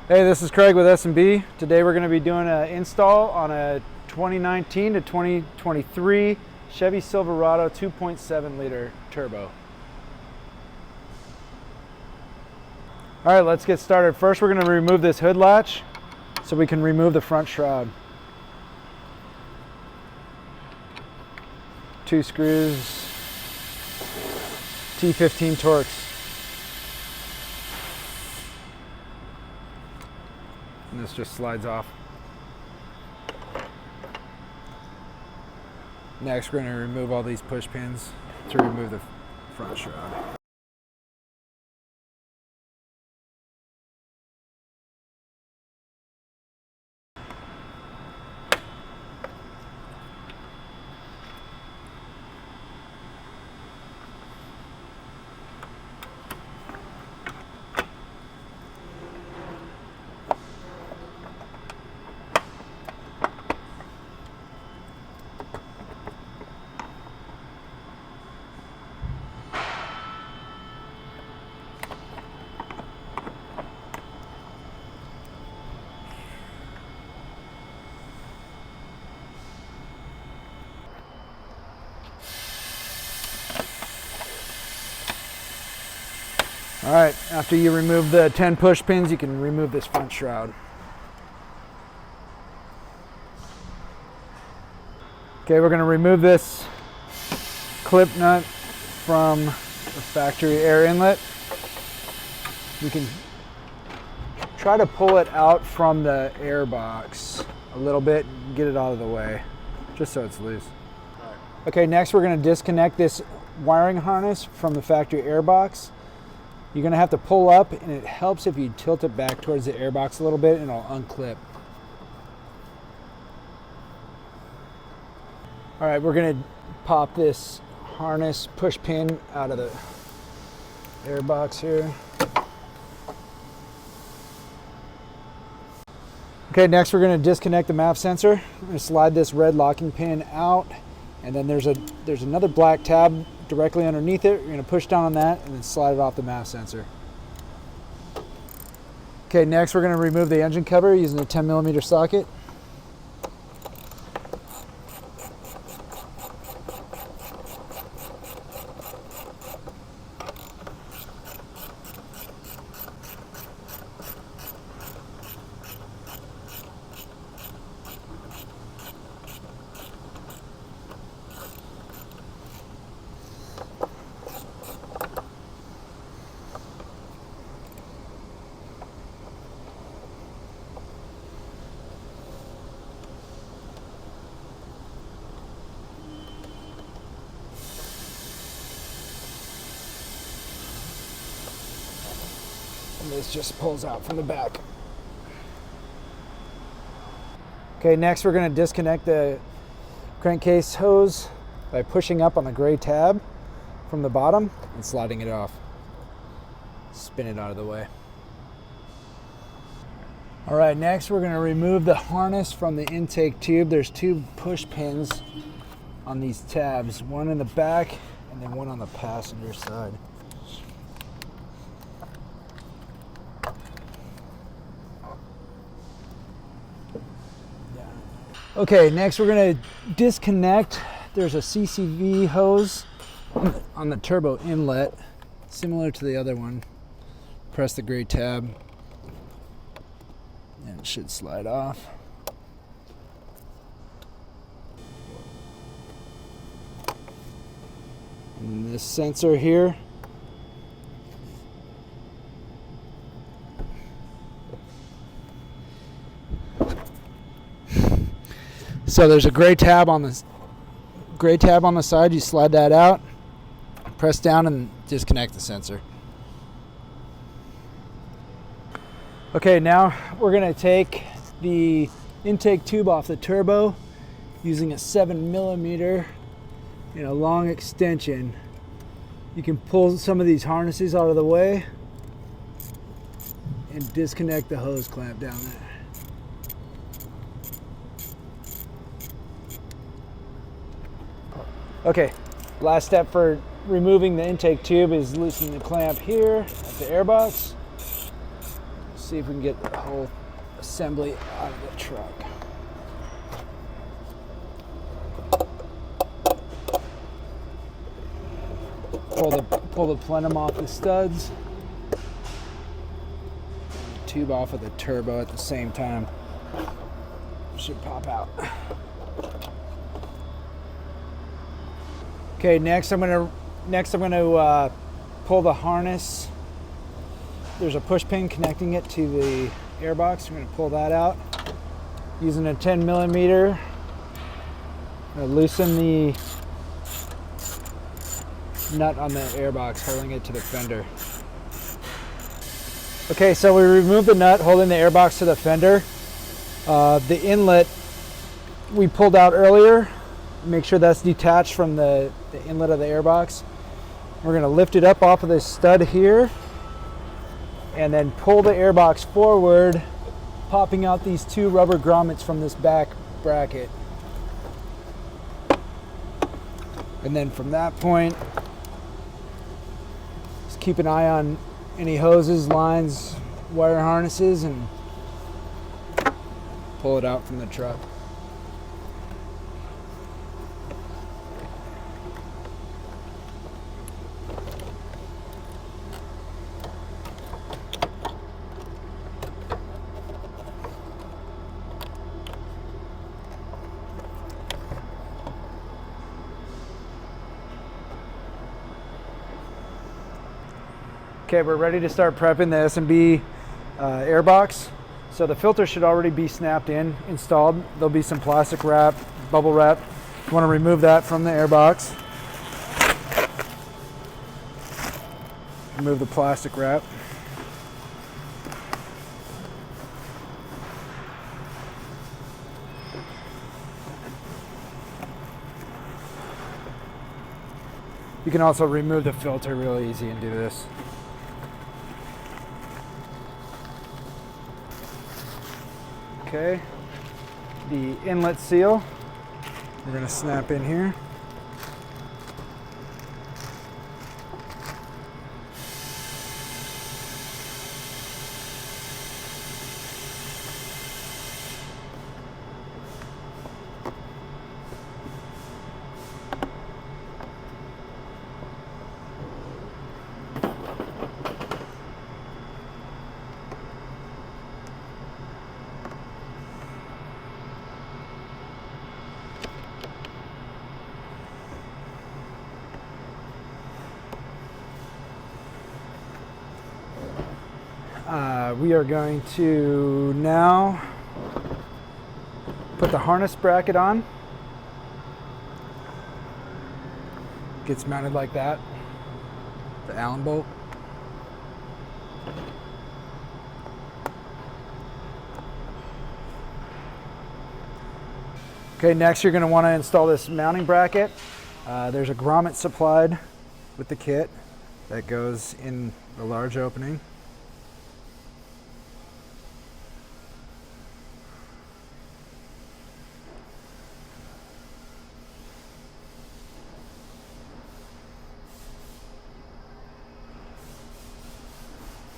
Hey, this is Craig with S&B. Today we're going to be doing an install on a 2019 to 2023 Chevy Silverado 2.7 liter turbo. All right, let's get started. First, we're going to remove this hood latch so we can remove the front shroud. 2 screws, T15 Torx. And this just slides off. Next, we're going to remove all these push pins to remove the front shroud. All right, after you remove the 10 push pins, you can remove this front shroud. Okay, we're going to remove this clip nut from the factory air inlet. We can try to pull it out from the air box a little bit and get it out of the way, just so it's loose. Okay, next we're going to disconnect this wiring harness from the factory air box. You're going to have to pull up, and it helps if you tilt it back towards the airbox a little bit, and it'll unclip. All right, we're going to pop this harness push pin out of the airbox here. Okay, next we're going to disconnect the MAF sensor. I'm going to slide this red locking pin out, and then there's another black tab directly underneath it. You're going to push down on that and then slide it off the MAF sensor. Okay, next we're going to remove the engine cover using a 10mm socket. And this just pulls out from the back. Okay, next we're going to disconnect the crankcase hose by pushing up on the gray tab from the bottom and sliding it off. Spin it out of the way. All right, next we're going to remove the harness from the intake tube. There's 2 push pins on these tabs, one in the back and then one on the passenger side. Okay, next we're going to disconnect. There's a CCV hose on the turbo inlet, similar to the other one. Press the gray tab, and it should slide off. And this sensor here, so there's a gray tab on the side. You slide that out, press down, and disconnect the sensor. Okay, now we're going to take the intake tube off the turbo using a 7mm and a long extension. You can pull some of these harnesses out of the way and disconnect the hose clamp down there. Okay, last step for removing the intake tube is loosening the clamp here at the airbox. see if we can get the whole assembly out of the truck. Pull the plenum off the studs. Tube off of the turbo at the same time. Should pop out. Okay, next I'm gonna pull the harness. There's a push pin connecting it to the airbox. I'm gonna pull that out using a 10 millimeter. I'm gonna loosen the nut on the airbox holding it to the fender. Okay, so we removed the nut holding the airbox to the fender. The inlet we pulled out earlier. Make sure that's detached from the inlet of the airbox. We're going to lift it up off of this stud here and then pull the airbox forward, popping out these two rubber grommets from this back bracket. And then from that point, just keep an eye on any hoses, lines, wire harnesses, and pull it out from the truck. Okay, we're ready to start prepping the S&B airbox. So the filter should already be snapped in, installed. There'll be some plastic wrap, bubble wrap. You want to remove that from the airbox. Remove the plastic wrap. You can also remove the filter real easy and do this. Okay, the inlet seal, we're going to snap in here. We are going to now put the harness bracket on. Gets mounted like that, the Allen bolt. Okay, next you're going to want to install this mounting bracket. There's a grommet supplied with the kit that goes in the large opening.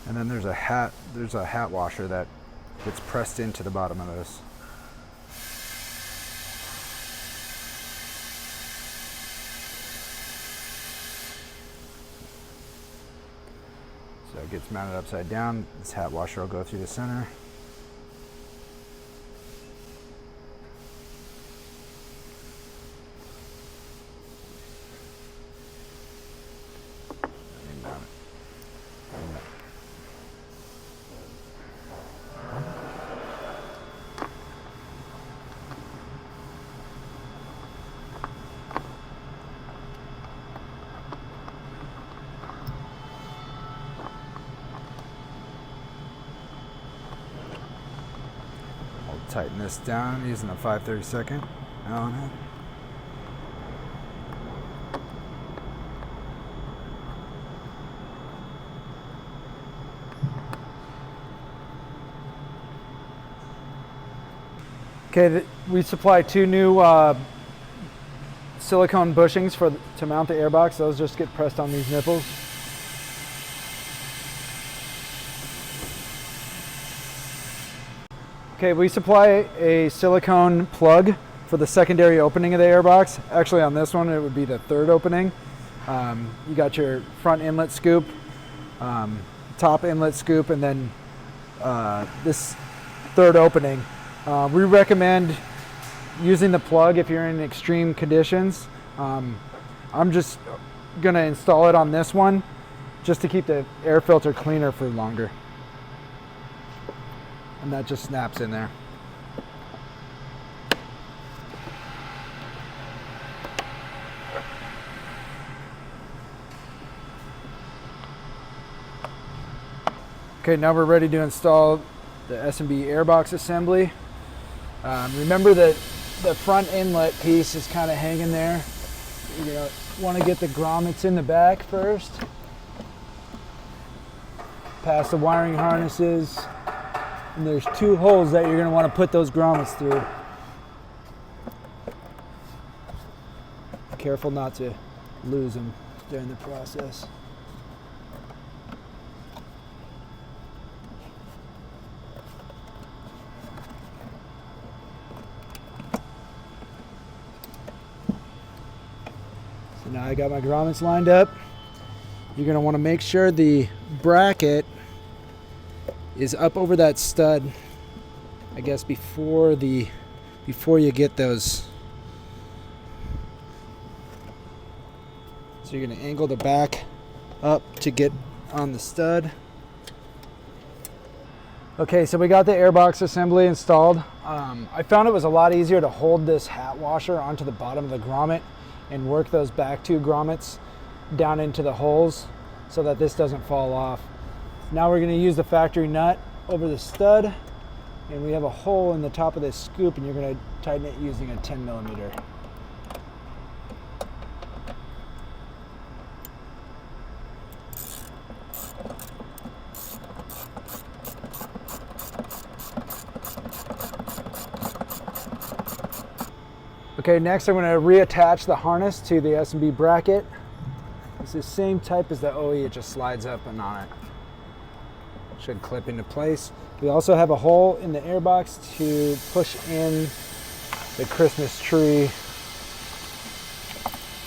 And then there's a hat washer that gets pressed into the bottom of this. So it gets mounted upside down. This hat washer will go through the center. Tighten this down using a 5/32 Allen head. Okay, we supply two new silicone bushings to mount the airbox. Those just get pressed on these nipples. Okay, we supply a silicone plug for the secondary opening of the airbox. Actually, on this one, it would be the third opening. You got your front inlet scoop, top inlet scoop, and then this third opening. We recommend using the plug if you're in extreme conditions. I'm just gonna install it on this one just to keep the air filter cleaner for longer. And that just snaps in there. Okay, now we're ready to install the S&B airbox assembly. Remember that the front inlet piece is kind of hanging there. You want to get the grommets in the back first. Past the wiring harnesses. And there's two holes that you're going to want to put those grommets through. Be careful not to lose them during the process. So now I got my grommets lined up. You're going to want to make sure the bracket is up over that stud, I guess, before you get those. So you're going to angle the back up to get on the stud. Okay, so we got the airbox assembly installed. I found it was a lot easier to hold this hat washer onto the bottom of the grommet and work those back two grommets down into the holes so that this doesn't fall off. Now we're going to use the factory nut over the stud, and we have a hole in the top of this scoop, and you're going to tighten it using a 10mm. Okay, next I'm going to reattach the harness to the S&B bracket. It's the same type as the OE, it just slides up and on it. Should clip into place. We also have a hole in the airbox to push in the Christmas tree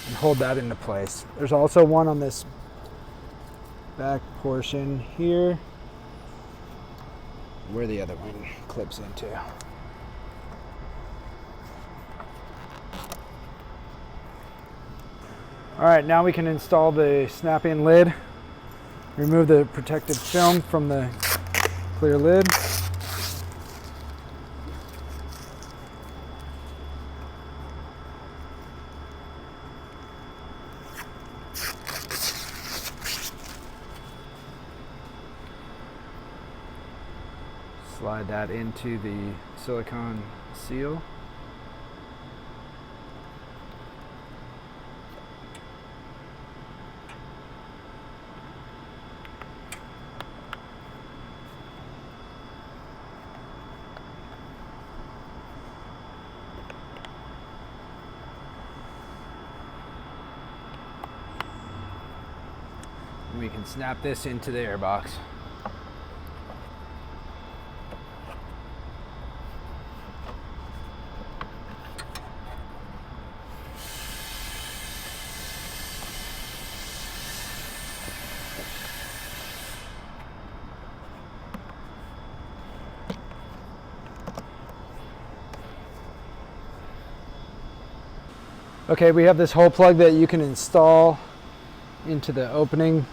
and hold that into place. There's also one on this back portion here where the other one clips into. All right, now we can install the snap-in lid. Remove the protective film from the clear lid. Slide that into the silicone seal. We can snap this into the airbox. Okay, we have this hole plug that you can install into the opening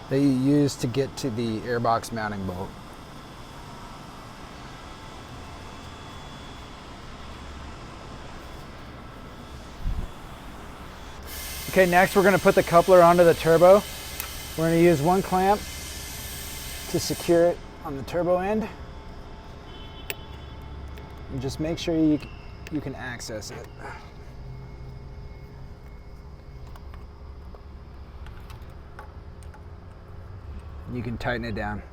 that you use to get to the airbox mounting bolt. Okay, next we're going to put the coupler onto the turbo. We're going to use one clamp to secure it on the turbo end. And just make sure you can access it. You can tighten it down.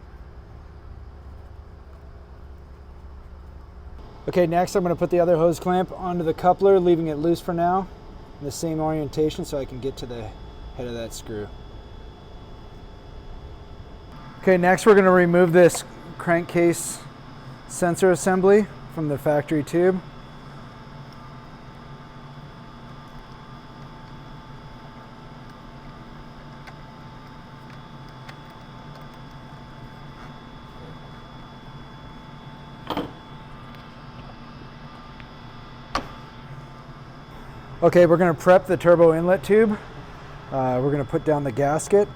Okay, next I'm going to put the other hose clamp onto the coupler, leaving it loose for now, in the same orientation so I can get to the head of that screw. Okay, next we're going to remove this crankcase sensor assembly. from the factory tube. Okay, we're going to prep the turbo inlet tube. We're going to put down the gasket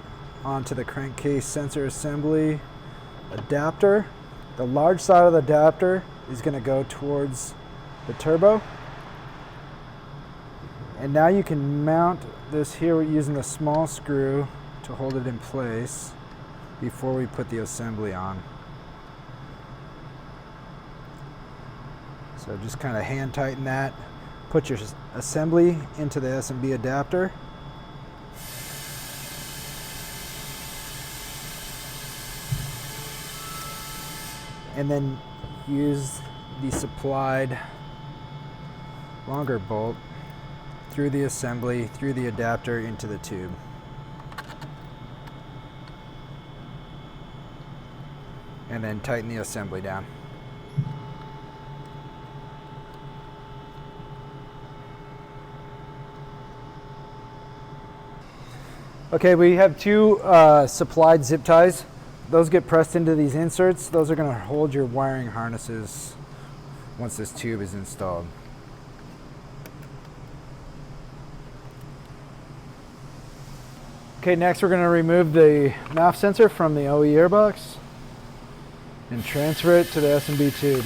onto the crankcase sensor assembly adapter. The large side of the adapter is going to go towards the turbo. And now you can mount this here using the small screw to hold it in place before we put the assembly on. So just kind of hand tighten that. Put your assembly into the S&B adapter. And then use the supplied longer bolt through the assembly, through the adapter into the tube. And then tighten the assembly down. Okay, we have two supplied zip ties. Those get pressed into these inserts. Those are going to hold your wiring harnesses once this tube is installed. Okay, next we're going to remove the MAF sensor from the OE airbox and transfer it to the S&B tube.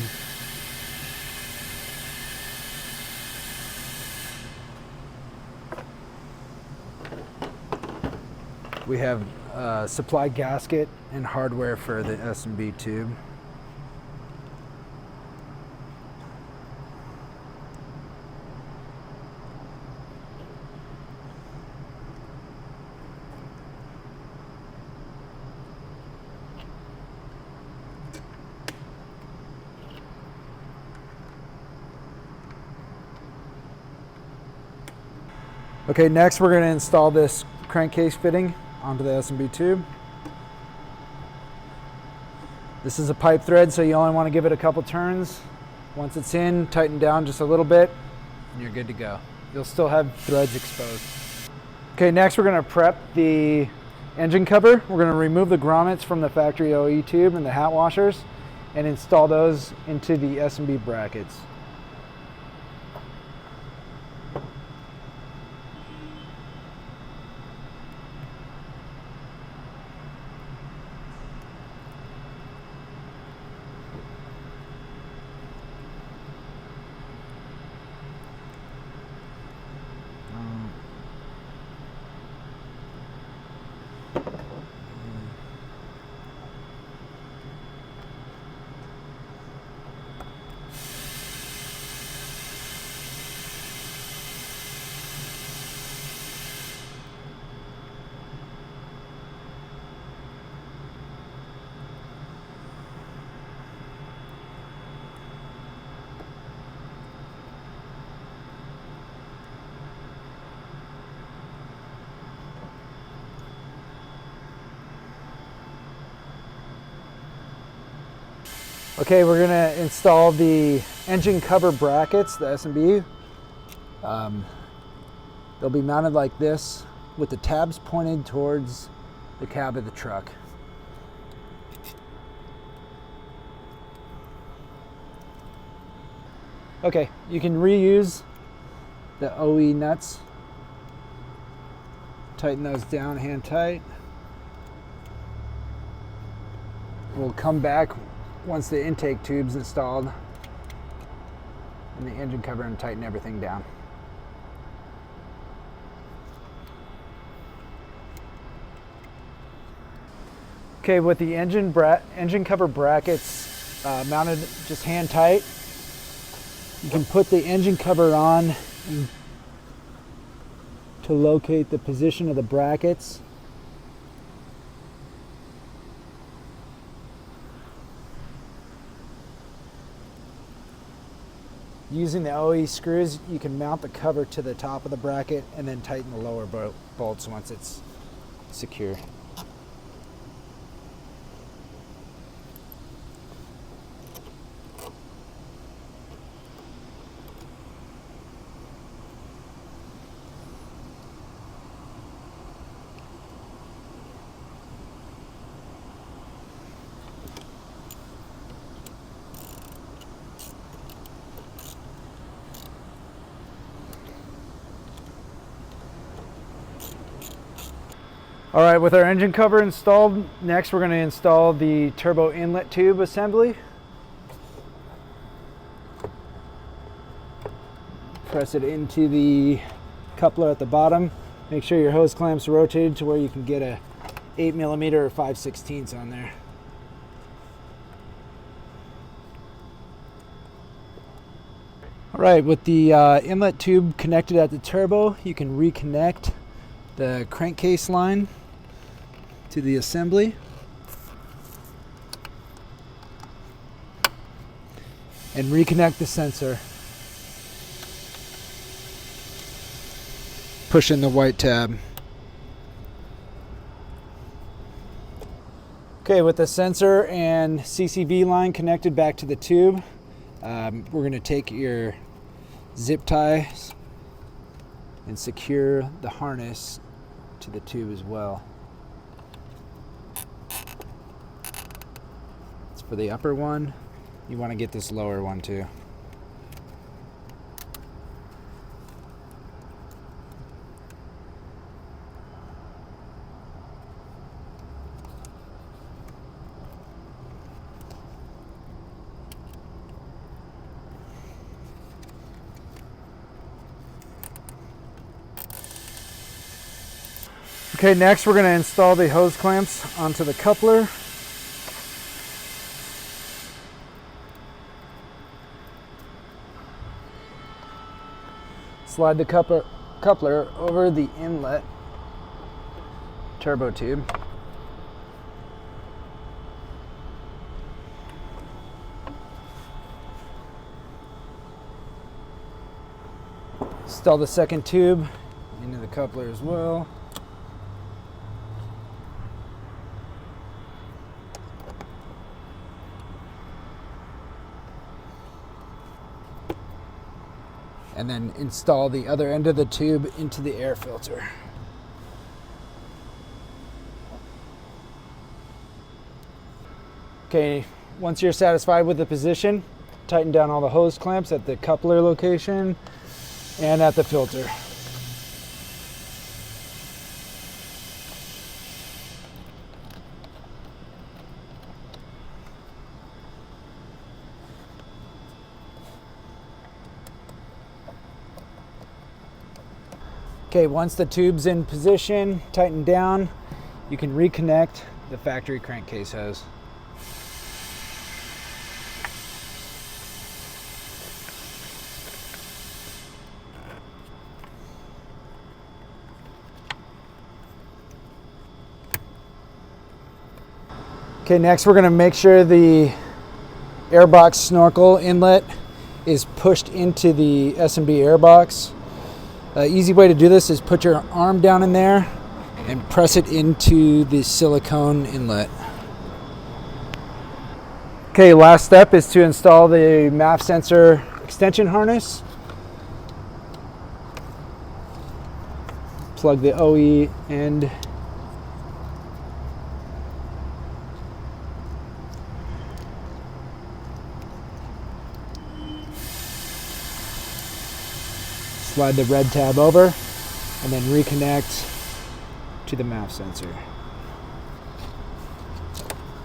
We have supply gasket and hardware for the S&B tube. Okay, next we're going to install this crankcase fitting onto the S&B tube. This is a pipe thread, so you only want to give it a couple turns. Once it's in, tighten down just a little bit, and you're good to go. You'll still have threads exposed. Okay, next we're going to prep the engine cover. We're going to remove the grommets from the factory OE tube and the hat washers and install those into the S&B brackets. Okay, we're gonna install the engine cover brackets, the S&B. They'll be mounted like this with the tabs pointed towards the cab of the truck. Okay, you can reuse the OE nuts. Tighten those down hand tight. We'll come back once the intake tube's installed and the engine cover and tighten everything down. Okay, with the engine cover brackets mounted just hand tight, you can put the engine cover on to locate the position of the brackets. Using the OE screws, you can mount the cover to the top of the bracket and then tighten the lower bolts once it's secure. All right, with our engine cover installed, next we're going to install the turbo inlet tube assembly. Press it into the coupler at the bottom. Make sure your hose clamps are rotated to where you can get a 8mm or 5/16 on there. All right, with the inlet tube connected at the turbo, you can reconnect the crankcase line to the assembly. And reconnect the sensor. Push in the white tab. Okay, with the sensor and CCV line connected back to the tube, we're going to take your zip ties and secure the harness to the tube as well. It's for the upper one. You want to get this lower one too. Okay, next we're going to install the hose clamps onto the coupler. Slide the coupler over the inlet turbo tube. Install the second tube into the coupler as well. And then install the other end of the tube into the air filter. Okay, once you're satisfied with the position, tighten down all the hose clamps at the coupler location and at the filter. Okay, once the tube's in position, tighten down, you can reconnect the factory crankcase hose. Okay, next we're going to make sure the airbox snorkel inlet is pushed into the S&B airbox. Easy way to do this is put your arm down in there and press it into the silicone inlet. Okay, last step is to install the MAF sensor extension harness. Plug the OE end. Slide the red tab over and then reconnect to the MAF sensor.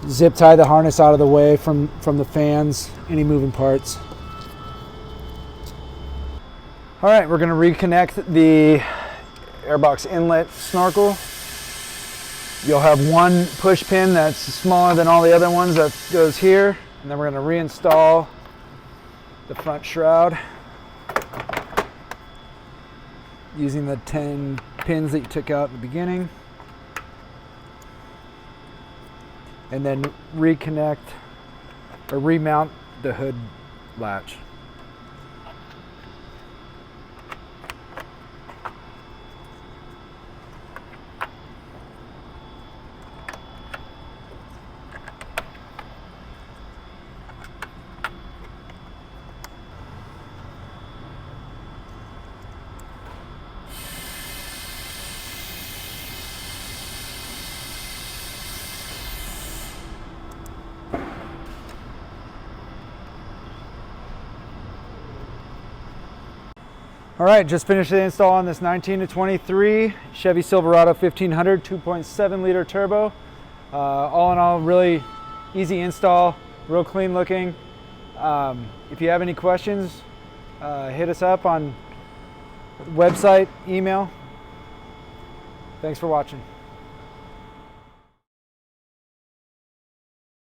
Zip tie the harness out of the way from the fans, any moving parts. All right, we're going to reconnect the airbox inlet snorkel. You'll have one push pin that's smaller than all the other ones that goes here, and then we're going to reinstall the front shroud using the 10 pins that you took out in the beginning, and then reconnect or remount the hood latch. All right, just finished the install on this 19 to 23 Chevy Silverado 1500 2.7 liter turbo. All in all, really easy install, real clean looking. If you have any questions, hit us up on website, email. Thanks for watching.